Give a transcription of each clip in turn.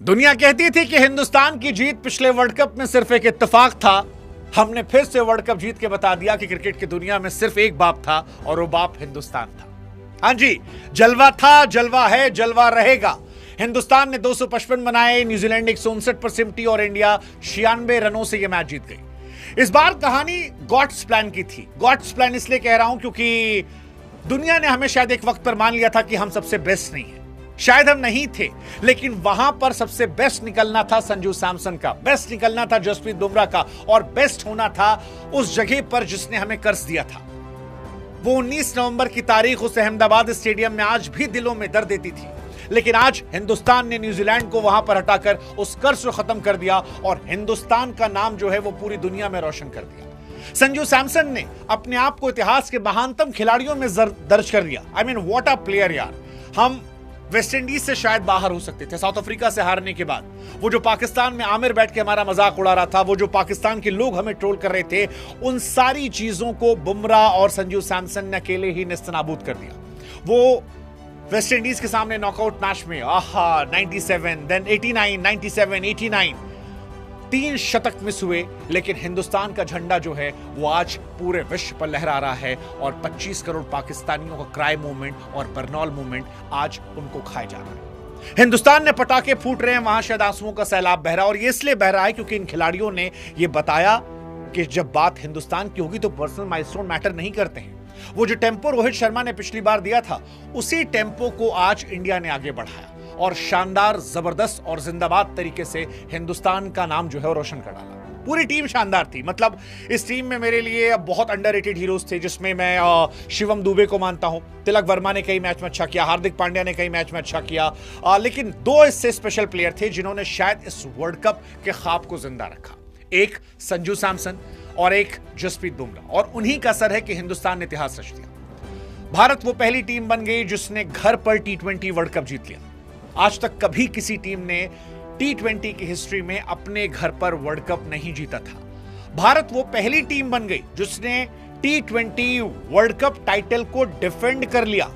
दुनिया कहती थी कि हिंदुस्तान की जीत पिछले वर्ल्ड कप में सिर्फ एक इत्तेफाक था। हमने फिर से वर्ल्ड कप जीत के बता दिया कि क्रिकेट की दुनिया में सिर्फ एक बाप था और वो बाप हिंदुस्तान था। हां जी, जलवा था, जलवा है, जलवा रहेगा। हिंदुस्तान ने 255 बनाए, न्यूजीलैंड 159 पर सिमटी और इंडिया 96 रनों से यह मैच जीत गई। इस बार कहानी गॉड्स प्लान की थी। गॉड्स प्लान इसलिए कह रहा हूं क्योंकि दुनिया ने हमें शायद एक वक्त पर मान लिया था कि हम सबसे बेस्ट नहीं है। शायद हम नहीं थे, लेकिन वहां पर सबसे बेस्ट निकलना था संजू सैमसन का, बेस्ट निकलना था जसप्रीत बुमराह का, और बेस्ट होना था उस जगह पर जिसने हमें कर्ज दिया था। वो 19 नवंबर की तारीख उस अहमदाबाद स्टेडियम में आज भी दिलों में दर्द देती थी। लेकिन आज हिंदुस्तान ने न्यूजीलैंड को वहां पर हटाकर उस कर्ज को खत्म कर दिया और हिंदुस्तान का नाम जो है वो पूरी दुनिया में रोशन कर दिया। संजू सैमसन ने अपने आप को इतिहास के महानतम खिलाड़ियों में दर्ज कर दिया। I mean what a player यार। हम वेस्ट इंडीज से शायद बाहर हो सकते थे, साउथ अफ्रीका से हारने के बाद। वो जो पाकिस्तान में आमिर बैठ के हमारा मजाक उड़ा रहा था, वो जो पाकिस्तान के लोग हमें ट्रोल कर रहे थे, उन सारी चीजों को बुमराह और संजू सैमसन ने अकेले ही नेस्तनाबूद कर दिया। वो वेस्ट इंडीज के सामने नॉकआउट मैच में 97, देन 89, 97, 89 3 शतक मिस हुए, लेकिन हिंदुस्तान का झंडा जो है वो आज पूरे विश्व पर लहरा रहा है और 25 करोड़ पाकिस्तानियों का क्राई मूवमेंट और बरनौल मूवमेंट आज उनको खाए जा रहा है। हिंदुस्तान ने पटाखे फूट रहे हैं, वहां शायद आंसुओं का सैलाब बह रहा है, और ये इसलिए बह रहा है क्योंकि इन खिलाड़ियों ने ये बताया कि जब बात हिंदुस्तान की होगी तो पर्सनल माइलस्टोन मैटर नहीं करते हैं। वो जो टेम्पो रोहित शर्मा ने पिछली बार दिया था, उसी टेम्पो को आज इंडिया ने आगे बढ़ाया और शानदार, जबरदस्त और जिंदाबाद तरीके से हिंदुस्तान का नाम जो है वो रोशन कर डाला। पूरी टीम शानदार थी। मतलब इस टीम में मेरे लिए बहुत अंडररेटेड हीरोज थे, जिसमें मैं शिवम दुबे को मानता हूं। तिलक वर्मा ने कई मैच में अच्छा किया, हार्दिक पांड्या ने कई मैच में अच्छा किया, लेकिन 2 इससे स्पेशल प्लेयर थे जिन्होंने शायद इस वर्ल्ड कप के ख्वाब को जिंदा रखा। एक संजू सैमसन और एक जसप्रीत बुमराह, और उन्हीं का असर है कि हिंदुस्तान ने इतिहास रच दिया। भारत वो पहली टीम बन गई जिसने घर पर T20 वर्ल्ड कप जीत लिया। आज तक कभी किसी टीम ने T20 की हिस्ट्री में अपने घर पर वर्ल्ड कप नहीं जीता था। भारत वो पहली टीम बन गई जिसने T20 वर्ल्ड कप टाइटल को डिफेंड कर लिया।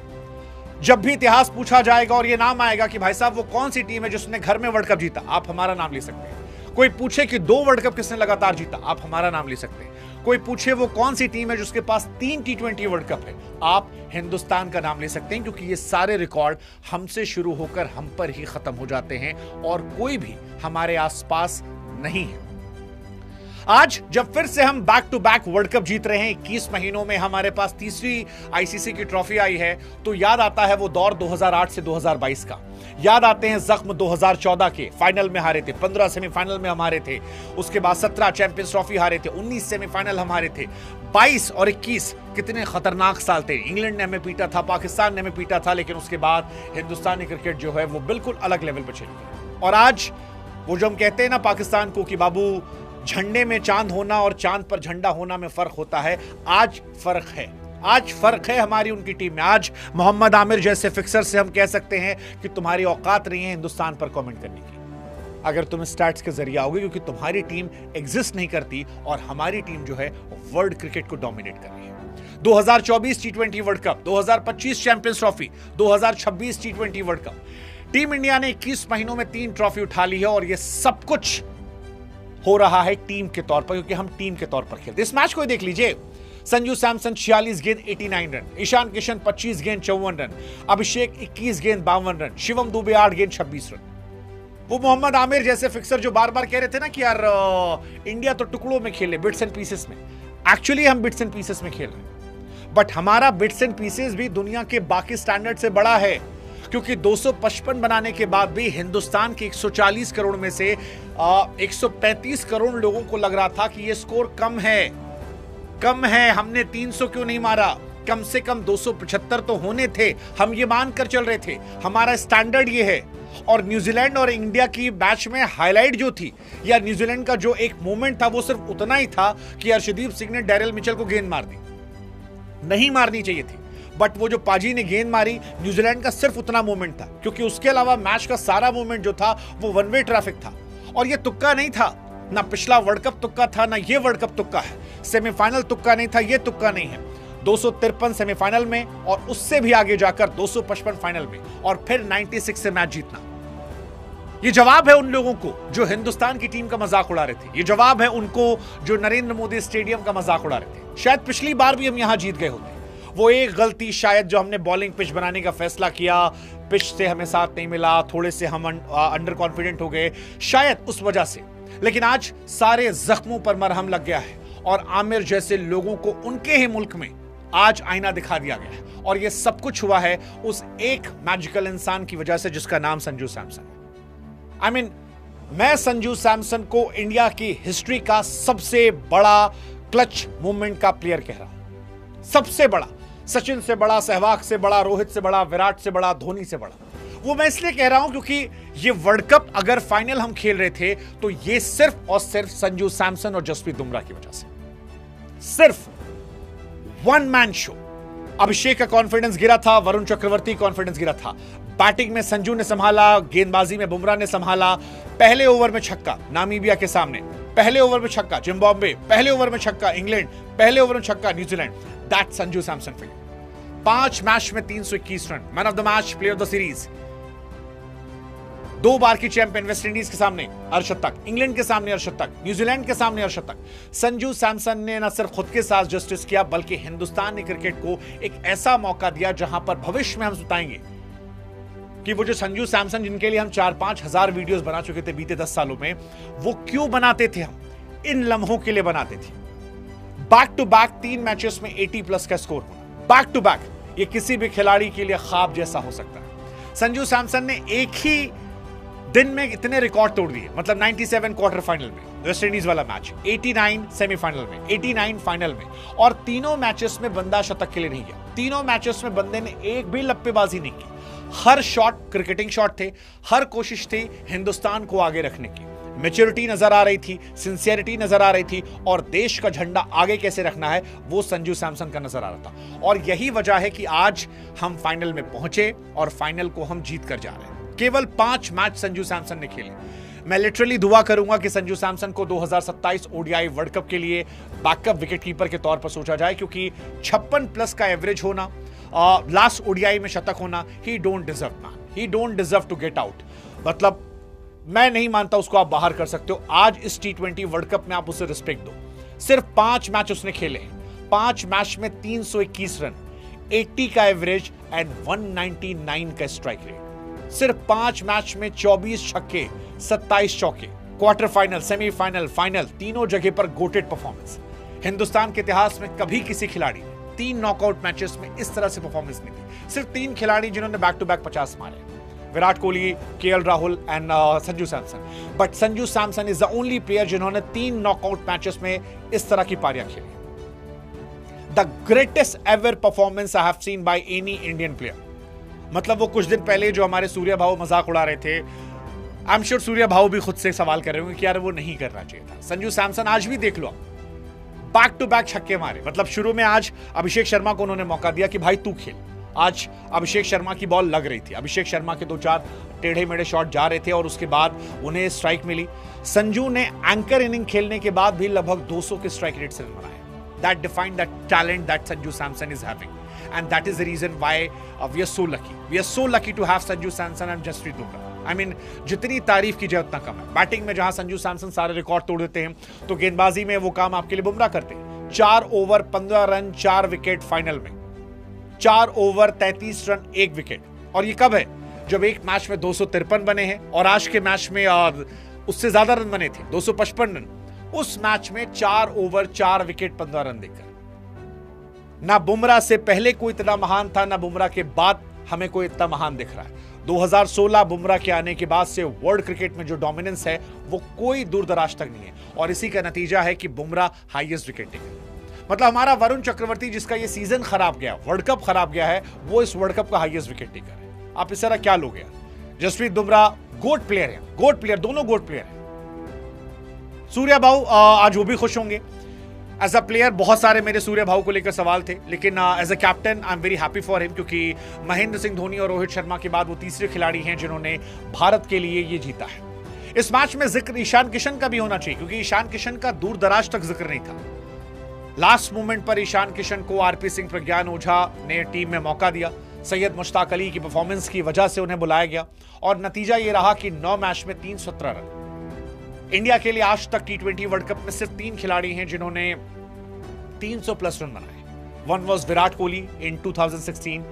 जब भी इतिहास पूछा जाएगा और ये नाम आएगा कि भाई साहब वो कौन सी टीम है जिसने घर में वर्ल्ड कप जीता, आप हमारा नाम ले सकते हैं। कोई पूछे कि 2 वर्ल्ड कप किसने लगातार जीता, आप हमारा नाम ले सकते हैं। कोई पूछे वो कौन सी टीम है जिसके पास 3 T20 वर्ल्ड कप है, आप हिंदुस्तान का नाम ले सकते हैं, क्योंकि ये सारे रिकॉर्ड हमसे शुरू होकर हम पर ही खत्म हो जाते हैं और कोई भी हमारे आसपास नहीं है। आज जब फिर से हम back to back world cup जीत रहे हैं, 21 महीनों में हमारे पास तीसरी आईसीसी की ट्रॉफी आई है, तो याद आता है वो दौर 2008 से 2022 का। याद आते हैं जख्म 2014 के, फाइनल में हारे थे, 15 सेमीफाइनल में हमारे थे, उसके बाद 17 चैंपियंस ट्रॉफी हारे थे, 19 सेमीफाइनल हमारे थे, 22 और 21 कितने खतरनाक साल थे। इंग्लैंड ने हमें पीटा था, पाकिस्तान ने हमें पीटा था, लेकिन उसके बाद हिंदुस्तानी क्रिकेट जो है वो बिल्कुल अलग लेवल पर चली गई। और आज वो जो हम कहते हैं ना पाकिस्तान को कि बाबू झंडे में चांद होना और चांद पर झंडा होना में फर्क होता है, आज फर्क है। आज फर्क है हमारी उनकी टीम में। आज मोहम्मद आमिर जैसे फिक्सर से हम कह सकते हैं कि तुम्हारी औकात नहीं है हिंदुस्तान पर कमेंट करने की, अगर तुम स्टैट्स के जरिए आओगे, क्योंकि तुम्हारी टीम एग्जिस्ट नहीं करती और हमारी टीम जो है वर्ल्ड क्रिकेट को डोमिनेट कर रही है। 2024 T20 world cup, 2025 champions trophy, 2026 T20 world cup, team India ने 21 महीनों में 3 ट्रॉफी उठा ली है, और यह सब कुछ हो रहा है टीम के तौर पर, क्योंकि हम टीम के तौर पर खेलते। इस मैच को देख लीजिए, संजू सैमसन 46 गेंद 89 रन, ईशान किशन 25 गेंद 54 रन, अभिषेक 21 गेंद 52 रन, शिवम दुबे 8 गेंद 26 रन। वो मोहम्मद आमिर जैसे फिक्सर जो बार बार कह रहे थे ना कि यार इंडिया तो टुकड़ों में खेले, बिट्स एंड पीसेस में। एक्चुअली हम बिट्स एंड पीसेस में खेल रहे हैं, बट हमारा बिट्स एंड पीसेस भी दुनिया के बाकी स्टैंडर्ड से बड़ा है, क्योंकि 255 बनाने के बाद भी हिंदुस्तान के 140 करोड़ में से 135 करोड़ लोगों को लग रहा था कि ये स्कोर कम है, हमने 300 क्यों नहीं मारा, कम से कम 275 तो होने थे। हम ये मानकर चल रहे थे, हमारा स्टैंडर्ड ये है। और न्यूजीलैंड और इंडिया की मैच में हाईलाइट जो थी, या न्यूजीलैंड का जो एक मोमेंट था, वो सिर्फ उतना ही था कि अर्शदीप सिंह ने डैरेल मिचेल को गेंद मार दी, नहीं मारनी चाहिए थी, बट वो जो पाजी ने गेंद मारी, न्यूजीलैंड का सिर्फ उतना मोमेंट था, क्योंकि उसके अलावा मैच का सारा मोमेंट जो था वो वन वे ट्रैफिक था। और ये तुक्का नहीं था, ना पिछला वर्ल्ड कप तुक्का था, ना ये वर्ल्ड कप तुक्का है। सेमीफाइनल तुक्का नहीं था, ये तुक्का नहीं है। 253 सेमीफाइनल में और उससे भी आगे जाकर 255 फाइनल में और फिर 96 से मैच जीतना। ये जवाब है उन लोगों को जो हिंदुस्तान की टीम का मजाक उड़ा रहे थे। ये जवाब है उनको जो नरेंद्र मोदी स्टेडियम का मजाक उड़ा रहे थे। शायद पिछली बार भी हम यहां जीत गए होते। वो एक गलती शायद जो हमने बॉलिंग पिच बनाने का फैसला किया, पिच से हमें साथ नहीं मिला, थोड़े से हम अंडर कॉन्फिडेंट हो गए, शायद उस वजह से। लेकिन आज सारे जख्मों पर मरहम लग गया है और आमिर जैसे लोगों को उनके ही मुल्क में आज आईना दिखा दिया गया है। और यह सब कुछ हुआ है उस एक मैजिकल इंसान की वजह से जिसका नाम संजू सैमसन है। मैं संजू सैमसन को इंडिया की हिस्ट्री का सबसे बड़ा क्लच मूवमेंट का प्लेयर कह रहा हूं। सबसे बड़ा, सचिन से बड़ा, सहवाग से बड़ा, रोहित से बड़ा, विराट से बड़ा, धोनी से बड़ा। वो मैं इसलिए कह रहा हूं क्योंकि ये वर्ल्ड कप अगर फाइनल हम खेल रहे थे तो ये सिर्फ और सिर्फ संजू सैमसन और जसप्रीत बुमराह की वजह से। सिर्फ वन मैन शो। अभिषेक का कॉन्फिडेंस गिरा था, वरुण चक्रवर्ती कॉन्फिडेंस गिरा था। बैटिंग में संजू ने संभाला, गेंदबाजी में बुमराह ने संभाला। पहले ओवर में छक्का नामीबिया के सामने, पहले ओवर में छक्का जिम्बाब्वे, पहले ओवर में छक्का इंग्लैंड, पहले ओवर में छक्का New Zealand. That Sanju Samson for you. 5 match में 321 run, man of the match, player of the series. 2 बार की चैंपियन, वेस्ट इंडीज के सामने अर्धशतक, इंग्लैंड के सामने अर्धशतक, न्यूजीलैंड के सामने अर्धशतक। संजू सैमसन ने न सिर्फ खुद के साथ जस्टिस किया बल्कि हिंदुस्तानी क्रिकेट को एक ऐसा मौका दिया जहां पर भविष्य में हम बताएंगे कि वो जो संजू सैमसन जिनके लिए हम 4-5 हजार वीडियोस बना चुके थे बीते 10 सालों में, वो क्यों बनाते थे? हम इन लम्हों के लिए बनाते थे। बैक टू बैक 3 मैचेस में 80+ का स्कोर होना, बैक टू बैक, ये किसी भी खिलाड़ी के लिए ख्वाब जैसा हो सकता है। संजू सैमसन ने एक ही दिन में इतने रिकॉर्ड तोड़ दिए। मतलब 97 क्वार्टर फाइनल में वेस्ट इंडीज वाला मैच, 89 सेमीफाइनल में, 89 फाइनल में, और तीनों मैचेस में बंदा शतक के लिए नहीं गया। तीनों मैचेस में बंदे ने एक भी लप्पेबाजी नहीं की। हर शॉट क्रिकेटिंग शॉट थे, हर कोशिश थी हिंदुस्तान को आगे रखने की। मैच्योरिटी नजर आ रही थी, सिंसियरिटी नजर आ रही थी, और देश का झंडा आगे कैसे रखना है वो संजू सैमसन का नजर आ रहा था। और यही वजह है कि आज हम फाइनल में पहुंचे और फाइनल को हम जीत कर जा रहे हैं। केवल 5 मैच संजू सैमसन ने खेले। मैं लिटरली दुआ करूंगा कि संजू सैमसन को 2027 ओडीआई वर्ल्ड कप के लिए बैकअप विकेटकीपर के तौर पर सोचा जाए, क्योंकि 56+ का एवरेज होना, लास्ट ओडीआई में शतक होना, he don't deserve man, he don't deserve to get out. मतलब मैं नहीं मानता उसको आप बाहर कर सकते हो। आज इस T20 वर्ल्ड कप में आप उसे रिस्पेक्ट दो। सिर्फ 5 मैच उसने खेले हैं, 5 मैच में 321 रन, 80 का एवरेज एंड 199 का स्ट्राइक रेट। सिर्फ 5 मैच में 24 छक्के, 27 चौके, क्वार्टर फाइनल, सेमीफाइनल, फाइनल, तीनों जगह पर गोटेड परफॉर्मेंस। हिंदुस्तान के इतिहास में कभी किसी खिलाड़ी ने 3 नॉकआउट मैचेस में इस तरह से परफॉर्मेंस नहीं दी। सिर्फ 3 खिलाड़ी जिन्होंने बैक टू बैक 50 मारे, Virat Kohli, KL Rahul and Sanju Samson. But Sanju Samson is the only player जिन्होंने 3 नॉकआउट मैचेस में इस तरह की पारियां खेली। The greatest ever performance I have seen by any Indian player. मतलब वो कुछ दिन पहले जो हमारे सूर्या भाऊ मजाक उड़ा रहे थे, आई एम श्योर सूर्या भाऊ भी खुद से सवाल कर रहे होंगे कि यार वो नहीं करना चाहिए था। संजू सैमसन आज भी देख लो, बैक टू बैक छक्के मारे। मतलब शुरू में आज अभिषेक शर्मा को उन्होंने मौका दिया कि भाई तू खेल। आज अभिषेक शर्मा की बॉल लग रही थी, अभिषेक शर्मा के 2-4 टेढ़े मेढ़े शॉट जा रहे थे और उसके बाद उन्हें स्ट्राइक मिली। संजू ने एंकर इनिंग खेलने के बाद भी लगभग 200 के स्ट्राइक रेट से बनाए। That defined that talent that Sanju Samson is having, and that is the reason why we are so lucky. We are so lucky to have Sanju Samson and Jasprit Bumrah. I mean, जितनी तारीफ की जाए उतना कम है। Batting में जहां संजू सैमसन सारे record तोड़ देते हैं, तो गेंदबाजी में वो काम आपके लिए बुमराह करते हैं। 4 ओवर 15 रन 4 विकेट फाइनल में, 4 ओवर 33 रन 1 विकेट। और ये कब है? जब एक मैच में 253 बने हैं और आज के मैच में उससे ज्यादा रन बने थे, 255 रन। उस मैच में 4 ओवर 4 विकेट 15 रन देकर ना बुमराह से पहले कोई इतना महान था, ना बुमराह के बाद हमें कोई इतना महान दिख रहा है। 2016 बुमराह के आने के बाद से वर्ल्ड क्रिकेट में जो डोमिनेंस है वो कोई दूर दराज तक नहीं है, और इसी का नतीजा है कि बुमराह हाईएस्ट विकेट टेकर। मतलब हमारा वरुण चक्रवर्ती जिसका ये सीजन खराब गया, वर्ल्ड कप खराब गया है, वो इस वर्ल्ड कप का हाईएस्ट विकेट टेकर है। आप इस तरह क्या लोगे? जसप्रीत बुमराह गोट प्लेयर है, गोट प्लेयर, दोनों गोट प्लेयर है। सूर्या भाऊ आज वो भी खुश होंगे। एज अ प्लेयर बहुत सारे मेरे सूर्य भाऊ को लेकर सवाल थे, लेकिन as a captain I am very happy for him, क्योंकि महेंद्र सिंह धोनी और रोहित शर्मा के बाद वो तीसरे खिलाड़ी हैं जिन्होंने भारत के लिए ये जीता है। इस मैच में जिक्र ईशान किशन का भी होना चाहिए, क्योंकि ईशान किशन का दूर दराज तक जिक्र नहीं था। लास्ट मोमेंट पर ईशान किशन को आरपी सिंह, प्रज्ञान ओझा ने टीम में मौका दिया। सैयद मुश्ताक अली की परफॉर्मेंस की वजह से उन्हें बुलाया गया और नतीजा यह रहा कि 9 मैच में 317 रन। इंडिया के लिए आज तक टी20 वर्ल्ड कप में सिर्फ 3 खिलाड़ी हैं जिन्होंने 300 प्लस रन बनाए। वन वॉज विराट कोहली इन 2016,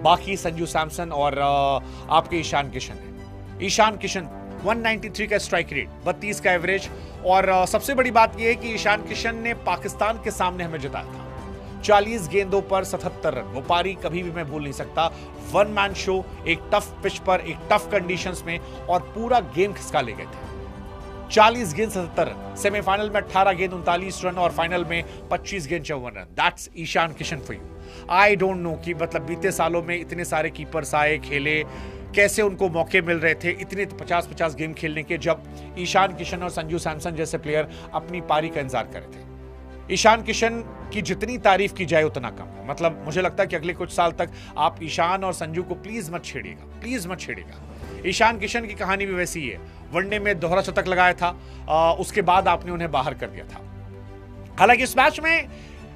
बाकी संजू सैमसन और आपके ईशान किशन है। ईशान किशन 193 का स्ट्राइक रेट, 32 का एवरेज, और सबसे बड़ी बात यह है कि ईशान किशन ने पाकिस्तान के सामने हमें जिताया था 40 गेंदों पर 77 रन। वो पारी कभी भी मैं भूल नहीं सकता। वन मैन शो, एक टफ पिच पर, एक टफ कंडीशंस में, और पूरा गेम खिसका ले गए थे। 40 गेंद 77 रन, सेमीफाइनल में 18 गेंद 39 रन और फाइनल में 25 गेंद 54 रन। That's Ishan Kishan for you. I don't know कि मतलब बीते सालों में इतने सारे कीपर्स आए, खेले, कैसे उनको मौके मिल रहे थे इतने 50-50 गेम खेलने के, जब ईशान किशन और संजू सैमसन जैसे प्लेयर अपनी पारी का इंतजार कर रहे थे। ईशान किशन की जितनी तारीफ की जाए उतना कम है। मतलब मुझे लगता है कि अगले कुछ साल तक आप ईशान और संजू को प्लीज मत छेड़िएगा, प्लीज मत छेड़िएगा। ईशान किशन की कहानी भी वैसी ही है। वनडे में दोहरा शतक लगाया था, उसके बाद आपने उन्हें बाहर कर दिया था। हालांकि इस मैच में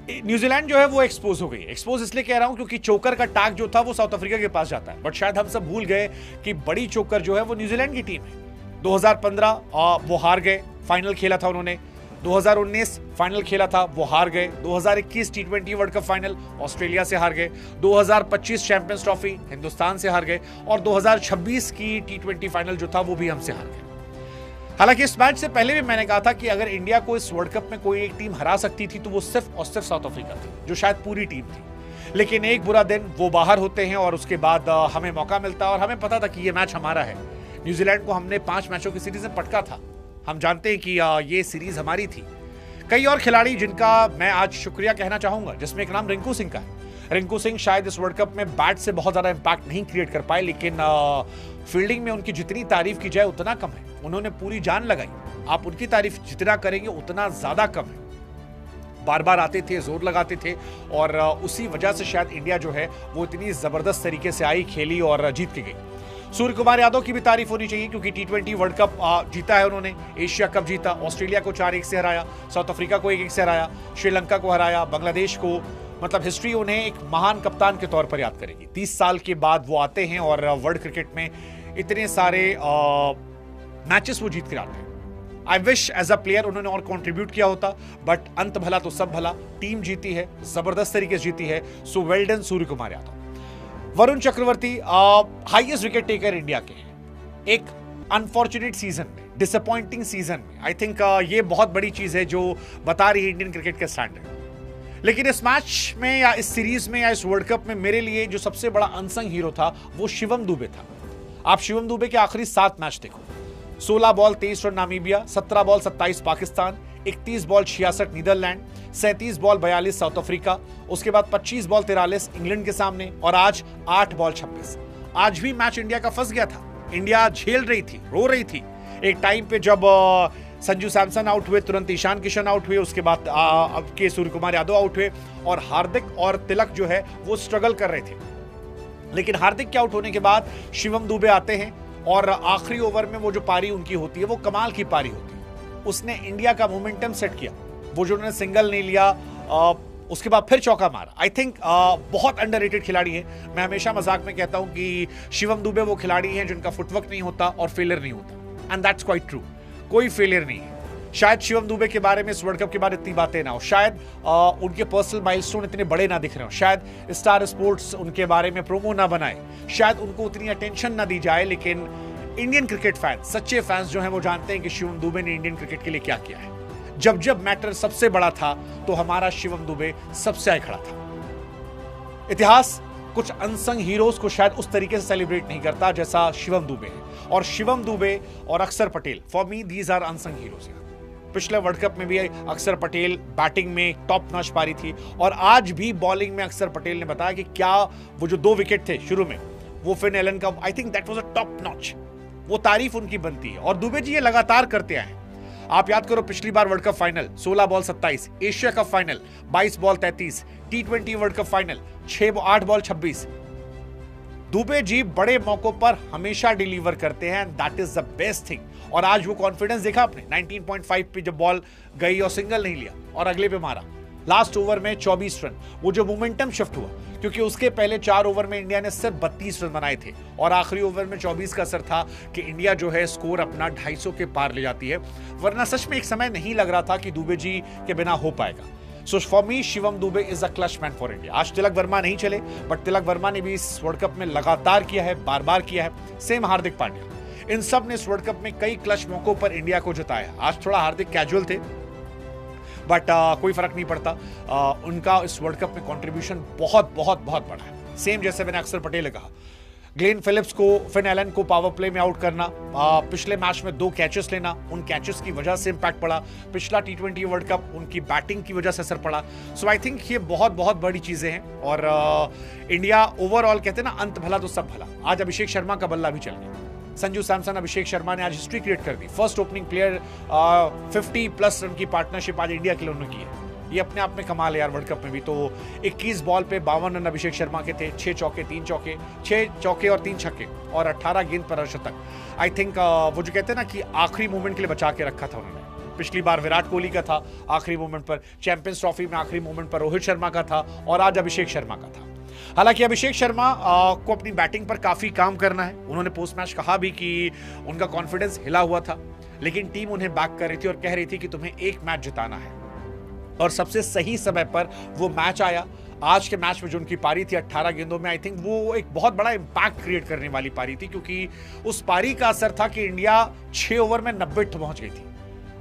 न्यूजीलैंड जो है वो एक्सपोज हो गई। एक्सपोज इसलिए कह रहा हूं क्योंकि चोकर का टाग जो था वो साउथ अफ्रीका के पास जाता है, बट शायद हम सब भूल गए कि बड़ी चोकर जो है वो न्यूजीलैंड की टीम है। 2015 वो हार गए, फाइनल खेला था उन्होंने। 2019 फाइनल खेला था, वो हार गए। 2021 टी20 वर्ल्ड कप फाइनल ऑस्ट्रेलिया से हार गए। 2025 चैंपियंस ट्रॉफी हिंदुस्तान से हार गए, और 2026 की टी20 फाइनल जो था वो भी हमसे हार गए। हालांकि इस मैच से पहले भी मैंने कहा था कि अगर इंडिया को इस वर्ल्ड कप में कोई एक टीम हरा सकती थी तो वो सिर्फ और सिर्फ साउथ अफ्रीका थी, जो शायद पूरी टीम थी। लेकिन एक बुरा दिन वो बाहर होते हैं और उसके बाद हमें मौका मिलता है, और हमें पता था कि ये मैच हमारा है। न्यूजीलैंड को हमने 5 मैचों की सीरीज में पटका था। हम जानते हैं कि ये सीरीज हमारी थी। कई और खिलाड़ी जिनका मैं आज शुक्रिया कहना चाहूंगा, जिसमें एक नाम रिंकू सिंह का है। रिंकू सिंह शायद इस वर्ल्ड कप में बैट से बहुत ज्यादा इंपैक्ट नहीं क्रिएट कर पाए, लेकिन फील्डिंग में उनकी जितनी तारीफ की जाए उतना कम है। उन्होंने पूरी जान लगाई। आप उनकी तारीफ जितना करेंगे उतना ज्यादा कम है। बार बार आते थे, जोर लगाते थे, और उसी वजह से शायद इंडिया जो है वो इतनी जबरदस्त तरीके से आई, खेली और जीत के गई। सूर्य कुमार यादव की भी तारीफ होनी चाहिए क्योंकि टी20 वर्ल्ड कप जीता है उन्होंने, एशिया कप जीता, ऑस्ट्रेलिया को 4-1 से हराया, साउथ अफ्रीका को 1-1 से हराया, श्रीलंका को हराया, बांग्लादेश को। मतलब हिस्ट्री उन्हें एक महान कप्तान के तौर पर याद करेगी। 30 साल के बाद वो आते हैं और वर्ल्ड क्रिकेट में इतने सारे मैचेस वो जीत कर आते हैं। I wish as a player उन्होंने और कंट्रीब्यूट किया होता, बट अंत भला तो सब भला। टीम जीती है, जबरदस्त तरीके से जीती है, so well done Surya Kumar Yadav. Varun Chakravarthy highest wicket taker India के हैं। एक अनफॉर्चुनेट सीजन में, डिसअपॉइंटिंग सीजन में, आई थिंक ये बहुत बड़ी चीज है जो बता रही है इंडियन क्रिकेट के स्टैंडर्ड। लेकिन इस मैच में या इस सीरीज में या इस वर्ल्ड कप में मेरे लिए जो सबसे बड़ा अनसंग हीरो था वो शिवम दुबे था। आप शिवम दुबे के आखिरी 7 मैच देखो। 16 ball 23 run Namibia, 17 ball 27 Pakistan, 31 ball 66 Netherland, 37 ball 42 South Africa, उसके बाद 25 बॉल 43 इंग्लैंड के सामने, और आज 8 बॉल 26। आज भी मैच इंडिया का फंस गया था। इंडिया झेल रही थी, रो रही थी। एक टाइम पे जब संजू सैमसन आउट हुए, तुरंत ईशान किशन आउट हुए, उसके बाद अब के सूर्य कुमार यादव आउट हुए, और हार्दिक और तिलक जो है वो स्ट्रगल कर रहे थे। लेकिन हार्दिक के आउट होने के बाद शिवम दुबे आते हैं, और आखिरी ओवर में वो जो पारी उनकी होती है वो कमाल की पारी होती है। उसने इंडिया का मोमेंटम सेट किया। वो जो उन्होंने सिंगल नहीं लिया, उसके बाद फिर चौका मारा। आई थिंक बहुत अंडररेटेड खिलाड़ी है। मैं हमेशा मजाक में कहता हूं कि शिवम दुबे वो खिलाड़ी हैं जिनका फुटवर्क नहीं होता और फेलियर नहीं होता, एंड दैट्स क्वाइट ट्रू। कोई फेलियर नहीं है। शायद शिवम दुबे के बारे में इस वर्ल्ड कप के बाद इतनी बातें ना हो, शायद उनके पर्सनल माइलस्टोन इतने बड़े ना दिख रहे हो, शायद स्टार स्पोर्ट्स उनके बारे में प्रोमो ना बनाए, शायद उनको उतनी अटेंशन ना दी जाए, लेकिन इंडियन क्रिकेट फैंस, सच्चे फैंस जो हैं वो जानते हैं कि शिवम दुबे ने इंडियन क्रिकेट के लिए क्या किया है। जब जब मैटर सबसे बड़ा था तो हमारा शिवम दुबे सबसे आगे खड़ा था। इतिहास कुछ अनसंग हीरोज को शायद उस तरीके से सेलिब्रेट नहीं करता जैसा शिवम दुबे है, और शिवम दुबे और Axar Patel, for me these are unsung heroes. पिछले वर्ल्ड कप में भी अक्षर पटेल बैटिंग में टॉप नॉच पारी थी, और आज भी बॉलिंग में अक्षर पटेल ने बताया कि क्या वो जो 2 विकेट थे शुरू में, वो फिन एलन का, I think that was a top notch. वो तारीफ उनकी बनती है, और दुबे जी ये लगातार करते आए हैं। आप याद करो पिछली बार world cup final 16 ball 27, Asia cup final 22 ball 33, टी20 world cup final 8 ball 26। Dube ji बड़े मौकों पर हमेशा डिलीवर करते हैं, that is the best thing. और आज वो कॉन्फिडेंस देखा आपने, 19.5 पे जब बॉल गई और सिंगल नहीं लिया और अगले पे मारा। लास्ट ओवर में 24 रन, वो जो मोमेंटम शिफ्ट हुआ, क्योंकि उसके पहले 4 ओवर में इंडिया ने सिर्फ 32 रन बनाए थे और आखिरी ओवर में 24 का असर था कि इंडिया जो है स्कोर अपना 250 के पार ले जाती है। वरना सच में एक समय नहीं लग रहा था कि दुबे जी के बिना हो पाएगा। So for me Shivam Dubey is a clutch man for India. आज तिलक वर्मा नहीं चले, बट तिलक वर्मा ने भी इस वर्ल्ड कप में लगातार किया है, बार बार किया है। सेम हार्दिक पांड्या, इन सब ने इस वर्ल्ड कप में कई क्लच मौकों पर इंडिया को जिताया। आज थोड़ा हार्दिक कैजुअल थे, बट कोई फर्क नहीं पड़ता। उनका इस वर्ल्ड कप में कंट्रीब्यूशन बहुत बहुत बहुत बड़ा है। सेम जैसे मैंने अक्सर पटेल ने कहा, ग्लेन फिलिप्स को, फिन एलन को पावर प्ले में आउट करना, पिछले मैच में 2 कैचेस लेना, उन कैचेस की वजह से इंपैक्ट पड़ा। पिछला T20 वर्ल्ड कप उनकी बैटिंग की वजह से असर पड़ा। सो आई थिंक ये बहुत बहुत बड़ी चीजें हैं और इंडिया ओवरऑल, कहते हैं ना, अंत भला तो सब भला। आज अभिषेक शर्मा का बल्ला भी चल गया। संजू सैमसन, अभिषेक शर्मा ने आज हिस्ट्री क्रिएट कर दी। फर्स्ट ओपनिंग प्लेयर 50+ रन की पार्टनरशिप आज इंडिया के लिए उन्होंने की है। ये अपने आप में कमाल है यार। वर्ल्ड कप में भी तो 21 बॉल पे 52 रन अभिषेक शर्मा के थे, 6 चौके 3 चौके, 6 चौके और 3 छक्के और 18 गेंद पर अर्धशतक। आई थिंक वो जो कहते हैं ना कि आखिरी मोमेंट के लिए बचा के रखा था उन्होंने। पिछली बार विराट कोहली का था आखिरी मोमेंट पर, चैंपियंस ट्रॉफी में आखिरी मोमेंट पर रोहित शर्मा का था और आज अभिषेक शर्मा का था। हालांकि अभिषेक शर्मा को अपनी बैटिंग पर काफी काम करना है। उन्होंने पोस्ट मैच कहा भी कि उनका कॉन्फिडेंस हिला हुआ था, लेकिन टीम उन्हें बैक कर रही थी और कह रही थी कि तुम्हें एक मैच जिताना है और सबसे सही समय पर वो मैच आया। आज के मैच में जो उनकी पारी थी 18 गेंदों में, आई थिंक वो एक बहुत बड़ा इंपैक्ट क्रिएट करने वाली पारी थी, क्योंकि उस पारी का असर था कि इंडिया 6 ओवर में 90 पहुंच गई थी।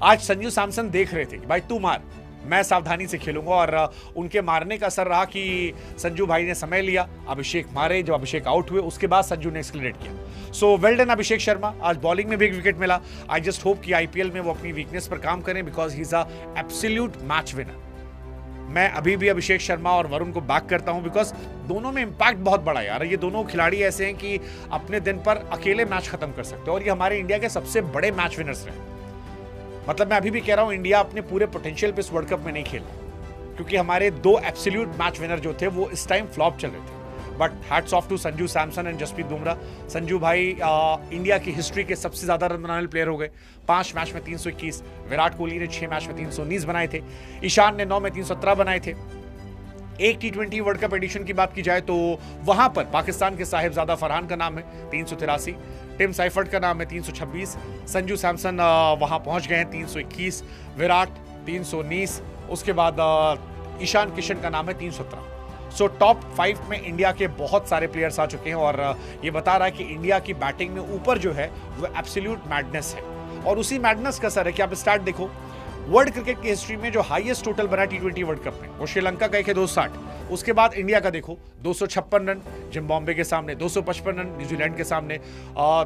आज संजू सैमसन देख रहे थे कि भाई तू मार, मैं सावधानी से खेलूंगा, और उनके मारने का असर रहा कि संजू भाई ने समय लिया, अभिषेक मारे। जब अभिषेक आउट हुए उसके बाद संजू ने एक्सक्लेट किया। So well done Abhishek Sharma. आज बॉलिंग में भी एक विकेट मिला। आई जस्ट होप कि आईपीएल में वो अपनी वीकनेस पर काम करें, because he is a absolute match winner. मैं अभी भी अभिषेक शर्मा और वरुण को बैक करता हूं, बिकॉज दोनों में इंपैक्ट बहुत बड़ा है यार। ये दोनों खिलाड़ी ऐसे हैं कि अपने दिन पर अकेले मैच खत्म कर सकते हैं और ये हमारे इंडिया के सबसे बड़े मैच विनर्स रहे। मतलब मैं अभी भी कह रहा हूं, इंडिया अपने पूरे पोटेंशियल पे इस वर्ल्ड कप में नहीं खेला, क्योंकि हमारे 2 एब्सोल्यूट मैच विनर जो थे वो इस टाइम फ्लॉप चल रहे थे। But hats off to Sanju Samson and Jasprit Bumrah. Sanju भाई इंडिया की हिस्ट्री के सबसे ज्यादा रन बनाने वाले प्लेयर हो गए। 5 मैच में 321। विराट कोहली ने 6 मैच में 319 बनाए थे। ईशान ने 9 में 317 बनाए थे। एक T20 वर्ल्ड कप एडिशन की बात की जाए तो वहां पर पाकिस्तान के साहिबजादा फरहान का नाम है 383, टिम साइफर्ट का नाम है 326, संजू सैमसन वहां पहुंच गए हैं 321, विराट 319, उसके बाद ईशान किशन का नाम है 317। सो टॉप 5 में इंडिया के बहुत सारे प्लेयर्स आ चुके हैं और ये बता रहा है कि इंडिया की बैटिंग में ऊपर जो है वो एब्सोल्यूट मैडनेस है। और उसी मैडनेस का असर है कि आप स्टार्ट देखो, वर्ल्ड क्रिकेट की हिस्ट्री में जो हाईएस्ट टोटल बना T20 वर्ल्ड कप में वो श्रीलंका का एक है 260। उसके बाद इंडिया का देखो 256 रन जिम्बाब्वे के सामने, 255 रन न्यूजीलैंड के सामने,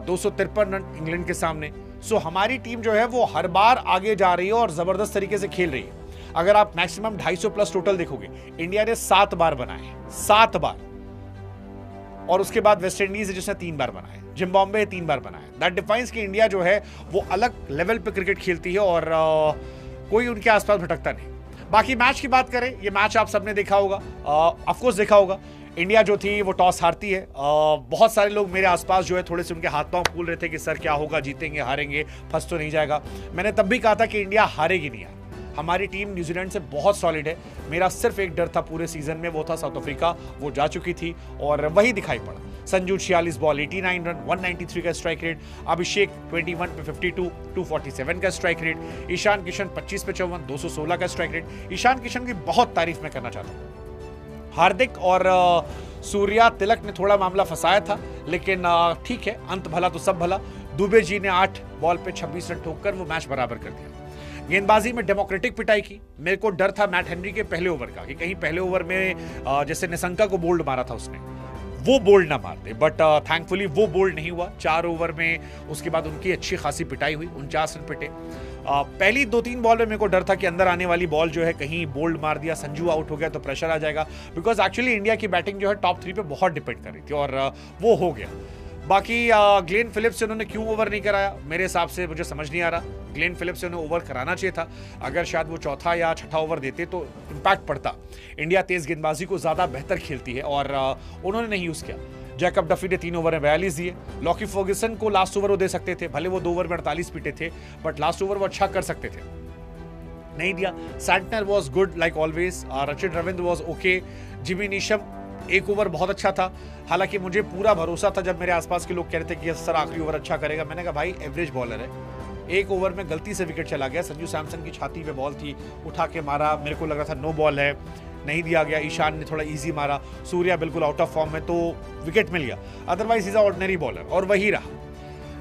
253 रन इंग्लैंड के सामने। सो हमारी टीम जो है वो हर बार आगे जा रही है और जबरदस्त तरीके से खेल रही है। अगर आप मैक्सिमम 250+ टोटल देखोगे, इंडिया ने 7 बार बनाए हैं, 7 बार। और उसके बाद वेस्ट इंडीज है जिसने 3 बार बनाए, जिम्बाब्वे 3 बार बनाए। दैट डिफाइंस कि इंडिया जो है वो अलग लेवल पे क्रिकेट खेलती है और कोई उनके आसपास भटकता नहीं। बाकी मैच की बात करें, ये मैच आप सबने देखा होगा, ऑफकोर्स देखा होगा। इंडिया जो थी वो टॉस हारती है। बहुत सारे लोग मेरे आसपास जो है थोड़े से उनके हाथ पांव फूल रहे थे कि सर क्या होगा, जीतेंगे हारेंगे, फंस तो नहीं जाएगा। मैंने तब भी कहा था कि इंडिया हारेगी नहीं यार, हमारी टीम न्यूजीलैंड से बहुत सॉलिड है। मेरा सिर्फ एक डर था पूरे सीजन में, वो था साउथ अफ्रीका। वो जा चुकी थी और वही दिखाई पड़ा। संजू 46 बॉल 89 रन, 193 का स्ट्राइक रेट। अभिषेक 21 पे 52, 247 का स्ट्राइक रेट। ईशान किशन 25 पे 54, 216 का स्ट्राइक रेट। ईशान किशन की बहुत तारीफ मैं करना चाहता हूँ। हार्दिक और सूर्या तिलक ने थोड़ा मामला फंसाया था, लेकिन ठीक है, अंत भला तो सब भला। दुबे जी ने 8 बॉल पे 26 रन ठोककर वो मैच बराबर कर दिया। गेंदबाजी में डेमोक्रेटिक पिटाई की। मेरे को डर था मैट हेनरी के पहले ओवर का कि कहीं पहले ओवर में जैसे निशंका को बोल्ड मारा था उसने, वो बोल्ड ना मार दे, बट थैंकफुली वो बोल्ड नहीं हुआ। 4 ओवर में उसके बाद उनकी अच्छी खासी पिटाई हुई, 49 रन पिटे। पहली 2-3 बॉल में मेरे को डर था कि अंदर आने वाली बॉल जो है कहीं बोल्ड मार दिया, संजू आउट हो गया तो प्रेशर आ जाएगा, बिकॉज एक्चुअली इंडिया की बैटिंग जो है टॉप 3 पे बहुत डिपेंड कर रही थी और वो हो गया। बाकी ग्लेन फिलिप्स से उन्होंने क्यों ओवर नहीं कराया, मेरे हिसाब से मुझे समझ नहीं आ रहा। ग्लेन फिलिप्स से उन्हें ओवर कराना चाहिए था। अगर शायद वो चौथा या छठा ओवर देते तो इंपैक्ट पड़ता। इंडिया तेज गेंदबाजी को ज्यादा बेहतर खेलती है और उन्होंने नहीं यूज किया। जैकब डफी ने 3 ओवर में 42 दिए। लॉकी फर्ग्यूसन को लास्ट ओवर वो दे सकते थे, भले वो 2 ओवर में 48 पीटे थे, बट लास्ट ओवर वो अच्छा कर सकते थे। नहीं दिया। Santner was good like always, Rachin Ravindra was okay, Jimmy Neesham एक ओवर बहुत अच्छा था। हालांकि मुझे पूरा भरोसा था जब मेरे आसपास के लोग कह रहे थे कि सर आखिरी ओवर अच्छा करेगा, मैंने कहा भाई एवरेज बॉलर है, एक ओवर में गलती से विकेट चला गया। संजू सैमसन की छाती पे बॉल थी, उठा के मारा, मेरे को लग रहा था नो बॉल है, नहीं दिया गया। ईशान ने थोड़ा इजी मारा, सूर्या बिल्कुल आउट ऑफ फॉर्म में, तो विकेट मिल गया। Otherwise is a ordinary bowler, और वही रहा।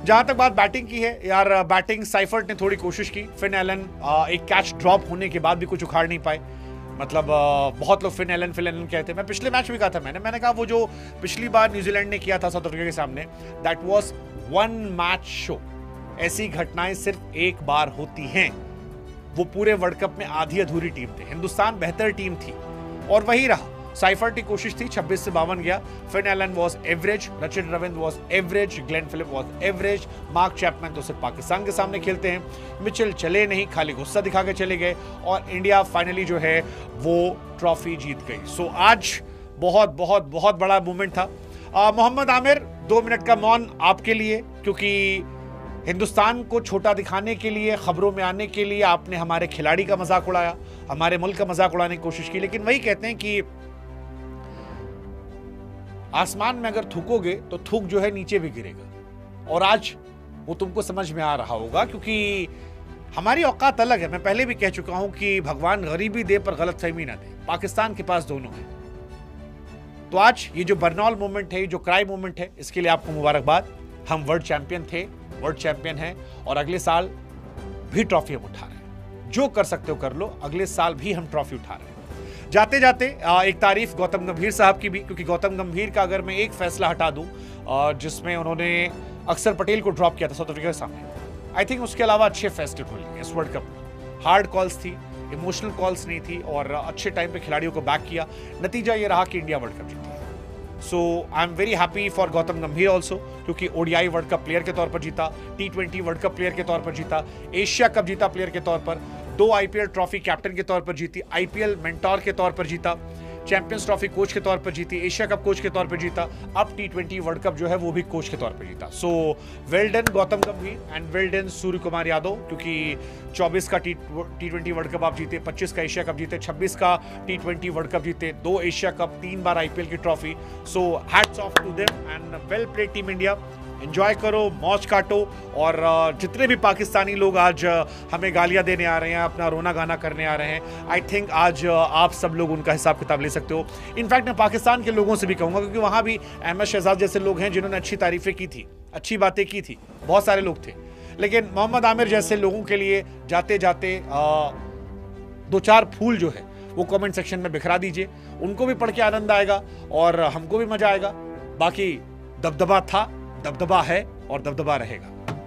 जहां तक बात बैटिंग की है यार, बैटिंग साइफर्ट ने थोड़ी कोशिश की। फिन एलन एक कैच ड्रॉप होने के बाद भी कुछ उखाड़ नहीं पाए। मतलब बहुत लोग फिन एलन कहते हैं। मैं पिछले मैच में कहा था, मैंने कहा वो जो पिछली बार न्यूजीलैंड ने किया था साउथ अफ्रीका के सामने, that was one match show. ऐसी घटनाएं सिर्फ एक बार होती हैं। वो पूरे वर्ल्ड कप में आधी अधूरी टीम थे, हिंदुस्तान बेहतर टीम थी, और वही रहा। साइफर्ट की कोशिश थी, 26 से 52 गया। Finn Allen was average, Rachin Ravindra was average, Glenn Phillip was average, Mark Chapman तो सिर्फ पाकिस्तान के सामने खेलते हैं। मिचेल चले नहीं, खाली गुस्सा दिखा के चले गए, और इंडिया फाइनली जो है वो ट्रॉफी जीत गई। सो आज बहुत बहुत बहुत बड़ा मूवमेंट था। मोहम्मद आमिर, 2 मिनट का मौन आपके लिए, क्योंकि हिंदुस्तान को छोटा दिखाने के लिए, खबरों में आने के लिए आपने हमारे खिलाड़ी का मजाक उड़ाया, हमारे मुल्क का मजाक उड़ाने की कोशिश की। लेकिन वही कहते हैं कि आसमान में अगर थूकोगे तो थूक जो है नीचे भी गिरेगा, और आज वो तुमको समझ में आ रहा होगा, क्योंकि हमारी औकात अलग है। मैं पहले भी कह चुका हूं कि भगवान गरीबी दे पर गलतफहमी ना दे। पाकिस्तान के पास दोनों है। तो आज ये जो बर्नौल मूवमेंट है, जो क्राई मूवमेंट है, इसके लिए आपको मुबारकबाद। हम वर्ल्ड चैंपियन थे, वर्ल्ड चैंपियन हैं, और अगले साल भी ट्रॉफी हम उठा रहे हैं। जो कर सकते हो कर लो, अगले साल भी हम ट्रॉफी उठा रहे हैं। जाते जाते एक तारीफ गौतम गंभीर साहब की भी, क्योंकि गौतम गंभीर का अगर मैं एक फैसला हटा दूं, जिसमें उन्होंने अक्षर पटेल को ड्रॉप किया था साउथ अफ्रीका के सामने, आई थिंक उसके अलावा अच्छे फैसले हुए इस वर्ल्ड कप में। हार्ड कॉल्स थी, इमोशनल कॉल्स नहीं थी, और अच्छे टाइम पे खिलाड़ियों को बैक किया। नतीजा ये रहा कि इंडिया वर्ल्ड कप जीती। So I am very happy for Gautam Gambhir also, क्योंकि ओडीआई वर्ल्ड कप प्लेयर के तौर पर जीता, T20 वर्ल्ड कप प्लेयर के तौर पर जीता, एशिया कप जीता प्लेयर के तौर पर, 2 आईपीएल ट्रॉफी कैप्टन के तौर पर जीती, आईपीएल मेंटोर के तौर पर जीता, चैंपियंस ट्रॉफी कोच के तौर पर जीती, एशिया कप कोच के तौर पर जीता, अब T20 वर्ल्ड कप जो है वो भी कोच के तौर पर जीता। सो वेल डन गौतम गंभीर and well done Surya Kumar Yadav, क्योंकि 24 का T20 वर्ल्ड कप आप जीते, 25 का एशिया कप जीते, 26 का T20 वर्ल्ड कप जीते, 2 एशिया कप, 3 बार आईपीएल की trophy. So hats off to them and well played team India. Enjoy करो, मौज काटो, और जितने भी पाकिस्तानी लोग आज हमें गालियां देने आ रहे हैं, अपना रोना गाना करने आ रहे हैं, आई थिंक आज आप सब लोग उनका हिसाब किताब ले सकते हो। इनफैक्ट मैं पाकिस्तान के लोगों से भी कहूंगा, क्योंकि वहां भी अहमद शहजाद जैसे लोग हैं जिन्होंने अच्छी तारीफें की थी, अच्छी बातें की थी, बहुत सारे लोग थे। लेकिन मोहम्मद आमिर जैसे लोगों के लिए जाते जाते 2-4 फूल जो है वो कमेंट सेक्शन में बिखरा दीजिए। उनको भी पढ़ के आनंद आएगा और हमको भी मजा आएगा। बाकी दबदबा था, दबदबा है, और दबदबा रहेगा।